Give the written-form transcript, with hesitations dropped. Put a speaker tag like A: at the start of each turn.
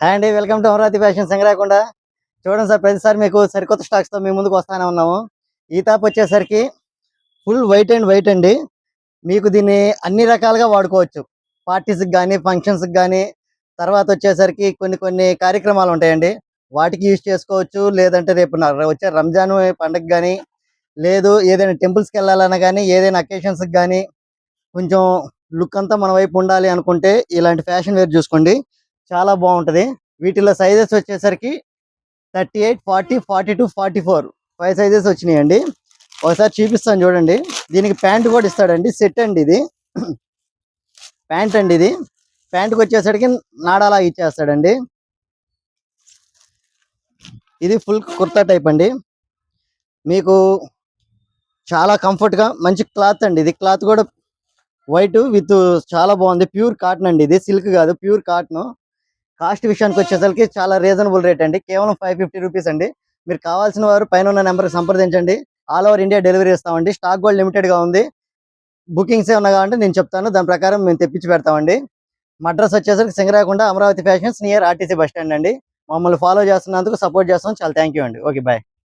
A: Hi అండి, welcome to Amaravati fashion సంగ్రాకొండ. చూడండి sir, ప్రతిసారి మీకు సరికొత్త స్టాక్స్తో మీ ముందుకు వస్తానే ఉన్నాము. ఈ టాప్ వచ్చేసరికి ఫుల్ వైట్ అండ్ వైట్ అండి. మీకు దీన్ని అన్ని రకాలుగా వాడుకోవచ్చు. పార్టీస్కి కానీ, ఫంక్షన్స్కి కానీ, తర్వాత వచ్చేసరికి కొన్ని కొన్ని కార్యక్రమాలు ఉంటాయండి, వాటికి యూజ్ చేసుకోవచ్చు. లేదంటే రేపు వచ్చే రంజాన్ పండగ కానీ, లేదు ఏదైనా టెంపుల్స్కి వెళ్ళాలన్నా కానీ, ఏదైనా అకేషన్స్కి కానీ కొంచెం లుక్ అంతా మన వైపు ఉండాలి అనుకుంటే ఇలాంటి ఫ్యాషన్ వేర్ చూసుకోండి, చాలా బాగుంటుంది. వీటిలో సైజెస్ వచ్చేసరికి 38, 40, 42, 44 5 సైజెస్ వచ్చినాయండి. ఒకసారి చూపిస్తాను చూడండి. దీనికి ప్యాంట్ కూడా ఇస్తాడండి, సెట్ అండి ఇది. ప్యాంట్ అండి ఇది. ప్యాంట్కి వచ్చేసరికి నాడాలా ఇచ్చేస్తాడండి. ఇది ఫుల్ కుర్తా టైప్ అండి. మీకు చాలా కంఫర్ట్గా మంచి క్లాత్ అండి. ఇది క్లాత్ కూడా వైట్ విత్ చాలా బాగుంది. ప్యూర్ కాటన్ అండి, ఇది సిల్క్ కాదు, ప్యూర్ కాటన్. కాస్ట్ విషయానికి వచ్చేసరికి చాలా రీజనబుల్ రేట్ అండి, కేవలం 550 రూపీస్ అండి. మీరు కావాల్సిన వారు పైన ఉన్న నెంబర్కి సంప్రదించండి. ఆల్ ఓవర్ ఇండియా డెలివరీ ఇస్తామండి. స్టాక్ కూడా లిమిటెడ్గా ఉంది. బుకింగ్స్ ఏమన్నా కావాలంటే నేను చెప్తాను, దాని ప్రకారం మేము తెప్పించి పెడతామండి. మా అడ్రస్ వచ్చేసరికి Singarakonda, Amaravati fashions, near RTC bus stand అండి. మమ్మల్ని ఫాలో చేస్తున్నందుకు, సపోర్ట్ చేస్తాం, చాలా థ్యాంక్ యూ అండి. Okay, bye.